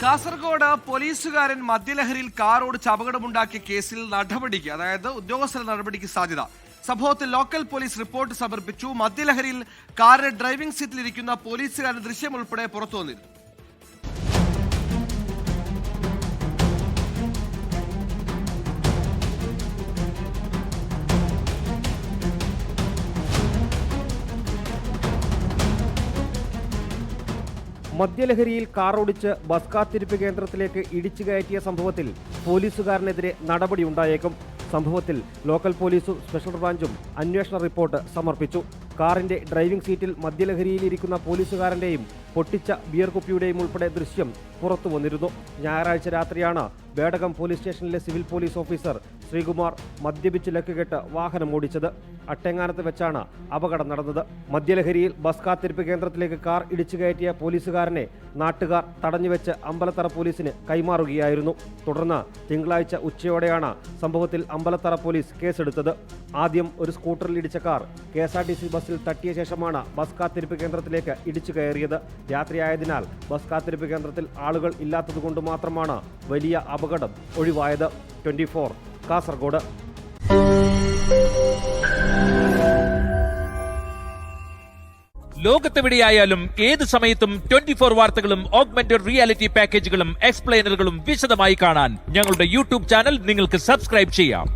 കാസർഗോഡ് പോലീസുകാരൻ മദ്യലഹരിയിൽ കാർ ഓടിച്ച് അപകടമുണ്ടാക്കിയ കേസിൽ നടപടിക്ക്, അതായത് ഉദ്യോഗസ്ഥ നടപടിക്ക് സാധ്യത. സംഭവത്തിൽ ലോക്കൽ പോലീസ് റിപ്പോർട്ട് സമർപ്പിച്ചു. മദ്യലഹരിയിൽ കാറിന്റെ ഡ്രൈവിംഗ് സീറ്റിലിരിക്കുന്ന പോലീസുകാരന്റെ ദൃശ്യം ഉൾപ്പെടെ പുറത്തു വന്നിരുന്നു. മദ്യലഹരിയിൽ കാറോടിച്ച് ബസ് കാത്തിരിപ്പ് കേന്ദ്രത്തിലേക്ക് ഇടിച്ചു കയറ്റിയ സംഭവത്തിൽ പോലീസുകാരനെതിരെ നടപടിയുണ്ടായേക്കും. സംഭവത്തിൽ ലോക്കൽ പോലീസും സ്പെഷ്യൽ ബ്രാഞ്ചും അന്വേഷണ റിപ്പോർട്ട് സമർപ്പിച്ചു. കാറിന്റെ ഡ്രൈവിംഗ് സീറ്റിൽ മദ്യലഹരിയിലിരിക്കുന്ന പോലീസുകാരന്റെയും പൊട്ടിച്ച ബിയർ കുപ്പിയുടെയും ഉൾപ്പെടെ ദൃശ്യം പുറത്തു വന്നിരുന്നു. ഞായറാഴ്ച രാത്രിയാണ് ബേഡകം പോലീസ് സ്റ്റേഷനിലെ സിവിൽ പോലീസ് ഓഫീസർ ശ്രീകുമാർ മദ്യപിച്ച് ലക്കുകെട്ട് വാഹനം ഓടിച്ചത്. അട്ടെങ്ങാനത്ത് വെച്ചാണ് അപകടം നടന്നത്. മദ്യലഹരിയിൽ ബസ് കാത്തിരിപ്പ് കേന്ദ്രത്തിലേക്ക് കാർ ഇടിച്ചു കയറ്റിയ പോലീസുകാരനെ നാട്ടുകാർ തടഞ്ഞുവെച്ച് അമ്പലത്തറ പോലീസിന് കൈമാറുകയായിരുന്നു. തുടർന്ന് തിങ്കളാഴ്ച ഉച്ചയോടെയാണ് സംഭവത്തിൽ അമ്പലത്തറ പോലീസ് കേസെടുത്തത്. ആദ്യം ഒരു സ്കൂട്ടറിൽ ഇടിച്ച കാർ KSRTC ബസ്സിൽ തട്ടിയ ശേഷമാണ് ബസ് കാത്തിരിപ്പ് കേന്ദ്രത്തിലേക്ക് ഇടിച്ചു കയറിയത്. രാത്രിയായതിനാൽ ബസ് കാത്തിരിപ്പ് കേന്ദ്രത്തിൽ ആളുകൾ ഇല്ലാത്തതുകൊണ്ട് മാത്രമാണ് വലിയ അപകടം ഒഴിവായത്. 24 കാസർഗോഡ്. ലോകത്തെവിടെയായാലും ഏത് സമയത്തും 24 വാർത്തകളും ഓഗ്മെന്റഡ് റിയാലിറ്റി പാക്കേജുകളും എക്സ്പ്ലെയിനറുകളും വിശദമായി കാണാൻ ഞങ്ങളുടെ യൂട്യൂബ് ചാനൽ നിങ്ങൾക്ക് സബ്സ്ക്രൈബ് ചെയ്യാം.